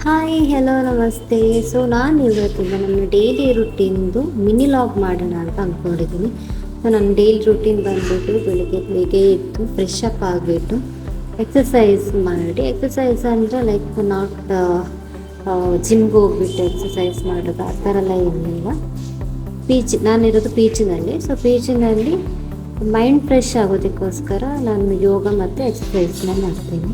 Hi hello ನಮಸ್ತೆ. So ನಾನು ಇವತ್ತಿಂದ ನನ್ನ ಡೈಲಿ ರುಟೀನ್ದು ಮಿನಿ ಲಾಗ್ ಮಾಡೋಣ ಅಂತ ಅಂದ್ಕೊಂಡಿದ್ದೀನಿ. ಸೊ ನನ್ನ ಡೈಲಿ ರುಟೀನ್ ಬಂದ್ಬಿಟ್ಟು ಬೆಳಿಗ್ಗೆ ಬೇಗ ಎದ್ದು ಫ್ರೆಶ್ ಅಪ್ ಆಗಿಬಿಟ್ಟು ಎಕ್ಸಸೈಸ್ ಮಾಡಿ, ಎಕ್ಸಸೈಸ್ ಅಂದರೆ ಲೈಕ್ ನಾಟ್ ಜಿಮ್ಗೆ ಹೋಗ್ಬಿಟ್ಟು ಎಕ್ಸಸೈಸ್ ಮಾಡೋದು ಆ ಥರ ಎಲ್ಲ ಏನಿಲ್ಲ. ನಾನಿರೋದು ಪೀಚಿನಲ್ಲಿ. ಸೊ ಪೀಚಿನಲ್ಲಿ ಮೈಂಡ್ ಫ್ರೆಶ್ ಆಗೋದಕ್ಕೋಸ್ಕರ ನಾನು ಯೋಗ ಮತ್ತು ಎಕ್ಸಸೈಸ್ನ ಮಾಡ್ತೀನಿ.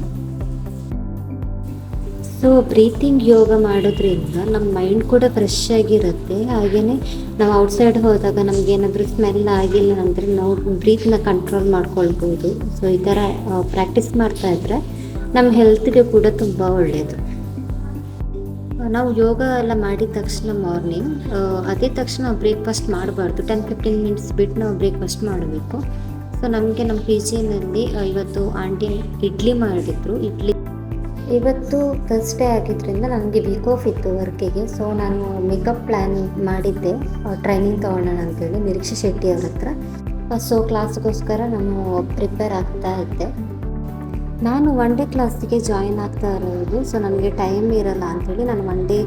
ಸೊ ಬ್ರೀತಿಂಗ್ ಯೋಗ ಮಾಡೋದ್ರಿಂದ ನಮ್ಮ ಮೈಂಡ್ ಕೂಡ ಫ್ರೆಶ್ ಆಗಿರುತ್ತೆ. ಹಾಗೆಯೇ ನಾವು ಔಟ್ಸೈಡ್ ಹೋದಾಗ ನಮಗೇನಾದರೂ ಸ್ಮೆಲ್ ಆಗಿಲ್ಲ ಅಂದರೆ ನಾವು ಬ್ರೀತ್ನ ಕಂಟ್ರೋಲ್ ಮಾಡ್ಕೊಳ್ಬೋದು. ಸೊ ಈ ಥರ ಪ್ರಾಕ್ಟೀಸ್ ಮಾಡ್ತಾಯಿದ್ರೆ ನಮ್ಮ ಹೆಲ್ತ್ಗೆ ಕೂಡ ತುಂಬ ಒಳ್ಳೆಯದು. ನಾವು ಯೋಗ ಎಲ್ಲ ಮಾಡಿದ ತಕ್ಷಣ ಮಾರ್ನಿಂಗ್ ಅದೇ ತಕ್ಷಣ ಬ್ರೇಕ್ಫಾಸ್ಟ್ ಮಾಡಬಾರ್ದು. 10-15 ಮಿನಿಟ್ಸ್ ಬಿಟ್ಟು ನಾವು ಬ್ರೇಕ್ಫಾಸ್ಟ್ ಮಾಡಬೇಕು. ಸೊ ನಮಗೆ ನಮ್ಮ ಪಿ ಜಿನಲ್ಲಿ ಇವತ್ತು ಆಂಟಿ ಇಡ್ಲಿ ಮಾಡಿದ್ರು. ಇವತ್ತು ಥರ್ಸ್ಡೇ ಆಗಿದ್ದರಿಂದ ನನಗೆ ವೀಕ್ ಆಫ್ ಇತ್ತು ವರ್ಕಿಗೆ. ಸೊ ನಾನು ಮೇಕಪ್ ಪ್ಲ್ಯಾನ್ ಮಾಡಿದ್ದೆ, ಟ್ರೈನಿಂಗ್ ತೊಗೊಳ್ಳೋಣ ಅಂತೇಳಿ ನಿರೀಕ್ಷೆ ಶೆಟ್ಟಿ ಅವ್ರ ಹತ್ರ. ಸೊ ಕ್ಲಾಸ್ಗೋಸ್ಕರ ನಾನು ಪ್ರಿಪೇರ್ ಆಗ್ತಾ ಇದ್ದೆ. ನಾನು 1 ಡೇ ಕ್ಲಾಸಿಗೆ ಜಾಯಿನ್ ಆಗ್ತಾ ಇರೋದು. ಸೊ ನನಗೆ ಟೈಮ್ ಇರಲ್ಲ ಅಂಥೇಳಿ ನಾನು 1 ಡೇ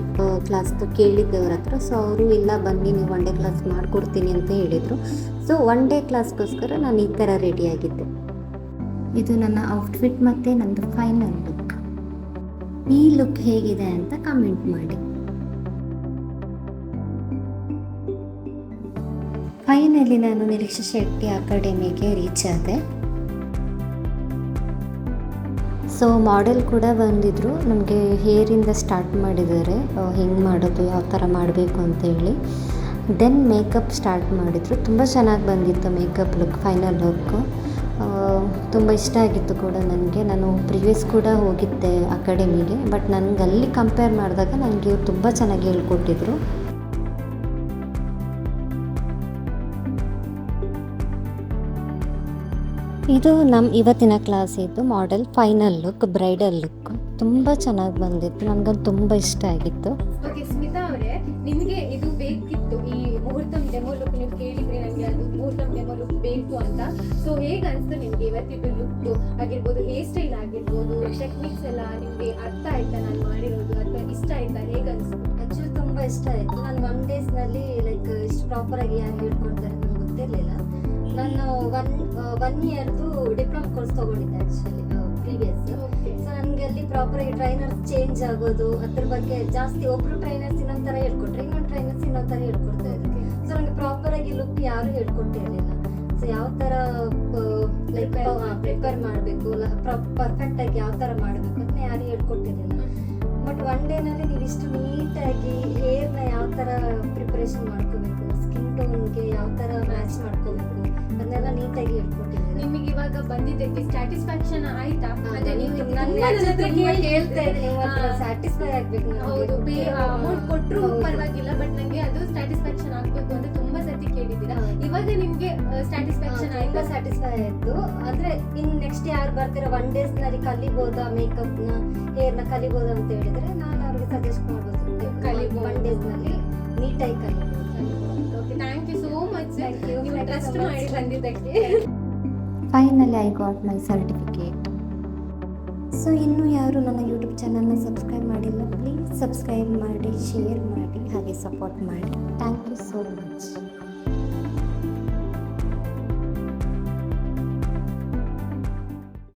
ಕ್ಲಾಸ್ದು ಕೇಳಿದ್ದೆ ಅವ್ರ ಹತ್ರ. ಸೊ ಅವರು ಇಲ್ಲ ಬನ್ನಿ ನೀವು 1 ಡೇ ಕ್ಲಾಸ್ ಮಾಡಿಕೊಡ್ತೀನಿ ಅಂತ ಹೇಳಿದರು. ಸೊ 1 ಡೇ ಕ್ಲಾಸ್ಗೋಸ್ಕರ ನಾನು ಈ ಥರ ರೆಡಿಯಾಗಿದ್ದೆ. ಇದು ನನ್ನ ಔಟ್ಫಿಟ್ ಮತ್ತು ನನ್ನದು ಫೈನಲ್ ಲುಕ್. ಈ ಲುಕ್ ಹೇಗಿದೆ ಅಂತ ಕಮೆಂಟ್ ಮಾಡಿ. ಫೈನಲಿ ನಾನು ನಿರೀಕ್ಷೆ ಶೆಟ್ಟಿ ಅಕಾಡೆಮಿಗೆ ರೀಚ್ ಆದೆ. ಸೊ ಮಾಡೆಲ್ ಕೂಡ ಬಂದಿದ್ದರು. ನಮಗೆ ಹೇರಿಂದ ಸ್ಟಾರ್ಟ್ ಮಾಡಿದ್ದಾರೆ, ಹೆಂಗೆ ಮಾಡೋದು, ಯಾವ ಥರ ಮಾಡಬೇಕು ಅಂತೇಳಿ. ದೆನ್ ಮೇಕಪ್ ಸ್ಟಾರ್ಟ್ ಮಾಡಿದರು. ತುಂಬ ಚೆನ್ನಾಗಿ ಬಂದಿತ್ತು ಮೇಕಪ್ ಲುಕ್, ಫೈನಲ್ ಲುಕ್. ತುಂಬ ಇಷ್ಟ ಆಗಿತ್ತು ಕೂಡ ನನಗೆ. ನಾನು ಪ್ರಿವಿಯಸ್ ಕೂಡ ಹೋಗಿದ್ದೆ ಅಕಾಡೆಮಿಗೆ, ಬಟ್ ನನಗೆ ಅಲ್ಲಿ ಕಂಪೇರ್ ಮಾಡಿದಾಗ ನನಗೆ ಇವ್ರು ತುಂಬ ಚೆನ್ನಾಗಿ ಹೇಳ್ಕೊಟ್ಟಿದ್ರು. ಇದು ನಮ್ಮ ಇವತ್ತಿನ ಕ್ಲಾಸ್ ಇದ್ದು model final look, bridal look ತುಂಬ ಚೆನ್ನಾಗಿ ಬಂದಿತ್ತು. ನನಗದು ತುಂಬ ಇಷ್ಟ ಆಗಿತ್ತು. ಓಕೆ ಸ್ಮಿತಾ ಅವರೇ, ನಿಮಗೆ ಇದು ಬೇಕಿತ್ತು, ಈ ಮುಹೂರ್ತಂ ಡೆಮೋ ಲುಕ್ ನೀವು ಕೇಳಿದ್ರೆ ನನಗೆ ಅದು ಮುಹೂರ್ತಂ ಡೆಮೋ ಲುಕ್ ಬೇಕು ಅಂತ. ಸೊ ಹೇಗೆ ಅನಿಸ್ತು ನಿಮಗೆ ಇವತ್ತಿದ್ದು ಲುಕ್ ಆಗಿರ್ಬೋದು, ಹೇರ್ ಸ್ಟೈಲ್ ಆಗಿರ್ಬೋದು, ಟೆಕ್ನಿಕ್ಸ್ ಎಲ್ಲ ನಿಮಗೆ ಅರ್ಥ ಆಯ್ತಾ ನಾನು ಮಾಡಿರೋದು, ಅಥವಾ ಇಷ್ಟ ಆಯ್ತಾ, ಹೇಗೆ ಅನಿಸ್ತು? ಆ್ಯಕ್ಚುಲಿ ತುಂಬ ಇಷ್ಟ ಆಯಿತು. ನಾನು 1 ಡೇಸ್ನಲ್ಲಿ ಲೈಕ್ ಇಷ್ಟು ಪ್ರಾಪರಾಗಿ ಯಾರು ಹೇಳ್ಕೊಡ್ತಾರೆ ನನಗೆ ಗೊತ್ತಿರಲಿಲ್ಲ. ನಾನು ಒನ್ ಇಯರ್ದು ಡಿಪ್ಲೊಮಾ ಕೋರ್ಸ್ ತೊಗೊಂಡಿದ್ದೆ ಆ್ಯಕ್ಚುಲಿ ಪ್ರೀವಿಯಸ್. ಸೊ ನನಗೆ ಅಲ್ಲಿ ಪ್ರಾಪರಾಗಿ ಟ್ರೈನರ್ಸ್ ಚೇಂಜ್ ಆಗೋದು ಅದ್ರ ಬಗ್ಗೆ ಜಾಸ್ತಿ, ಒಬ್ಬರು ಟ್ರೈನರ್ಸ್ ಇನ್ನೊಂದು ಥರ ಹೇಳ್ಕೊಟ್ರೆ, ಇನ್ನೊಂದು ಟ್ರೈನರ್ಸ್ ಇನ್ನೊಂದು ಥರ ಹೇಳ್ಕೊಡ್ತಾ ಇದ್ರು. ಸೊ ನನಗೆ ಪ್ರಾಪರಾಗಿ ಲುಕ್ ಯಾರೂ ಹೇಳ್ಕೊಟ್ಟಿರಲಿಲ್ಲ. ಸೊ ಯಾವ ಥರ ಲೈಕ್ ಪ್ರಿಪೇರ್ ಮಾಡಬೇಕು, ಪರ್ಫೆಕ್ಟಾಗಿ ಯಾವ ಥರ ಮಾಡಬೇಕು ಅಂತ ಯಾರೂ ಹೇಳ್ಕೊಟ್ಟಿರಲಿಲ್ಲ. ಬಟ್ 1 ಡೇನಲ್ಲಿ ನೀವು ಇಷ್ಟು ನೀಟಾಗಿ ಹೇರ್ನ ಯಾವ ಥರ ಪ್ರಿಪ್ರೇಷನ್ ಮಾಡ್ಕೋಬೇಕು, ಸ್ಕಿನ್ ಟೋನ್ಗೆ ಯಾವ ಥರ ಮ್ಯಾಚ್ ಮಾಡ್ಕೋಬೇಕು ಅದನ್ನೆಲ್ಲ ನೀಟಾಗಿ ಹೇಳ್ಕೊಟ್ಟಿದ್ದೀರಾ. ನಿಮಗೆ ಇವಾಗ ಬಂದಿದ್ದಕ್ಕೆ ಸ್ಯಾಟಿಸ್ಫ್ಯಾಕ್ಷನ್ ಆಯ್ತಾ? ಅದೇ ನೀವು ಸ್ಯಾಟಿಸ್ಫೈ ಆಗ್ಬೇಕು. ಹೌದು, ಅಮೌಂಟ್ ಕೊಟ್ಟರು ಪರವಾಗಿಲ್ಲ, ಬಟ್ ನನಗೆ ಅದು ಸ್ಯಾಟಿಸ್ಫ್ಯಾಕ್ಷನ್ ಆಗಬೇಕು ಅಂತ ತುಂಬಾ ಸತಿ ಕೇಳಿದ್ದೀರಾ. ಇವಾಗ ನಿಮಗೆ ಸ್ಯಾಟಿಸ್ಫ್ಯಾಕ್ಷನ್ ಆಯ್ತಾ? ಸ್ಯಾಟಿಸ್ಫೈ ಆಯ್ತು. ಅಂದ್ರೆ ಇನ್ ನೆಕ್ಸ್ಟ್ ಯಾರು ಬರ್ತೀರಾ 1 ಡೇಸ್ನಲ್ಲಿ ಕಲಿಬೋದಾ, ಮೇಕಪ್ನ ಹೇರ್ನ ಕಲಿಬೋದಾ ಅಂತ ಹೇಳಿದ್ರೆ ನಾನು ಅವ್ರಿಗೆ ಸಜೆಸ್ಟ್ ಮಾಡ್ಬೋದು, 1 ಡೇಸ್ನಲ್ಲಿ ನೀಟಾಗಿ ಕಲಿಬೋದು. ಥ್ಯಾಂಕ್ ಯು ಸೋ ಮಚ್, ನೀವು ಟ್ರಸ್ಟ್ ಮಾಡಿ ಬಂದಿದ್ದಕ್ಕೆ. Finally I got my certificate. So ಇನ್ನೂ ಯಾರು ನನ್ನ ಯೂಟ್ಯೂಬ್ ಚಾನಲ್ನ ಸಬ್ಸ್ಕ್ರೈಬ್ ಮಾಡಿಲ್ಲ, ಪ್ಲೀಸ್ ಸಬ್ಸ್ಕ್ರೈಬ್ ಮಾಡಿ, ಶೇರ್ ಮಾಡಿ, ಹಾಗೆ ಸಪೋರ್ಟ್ ಮಾಡಿ. Thank you so much.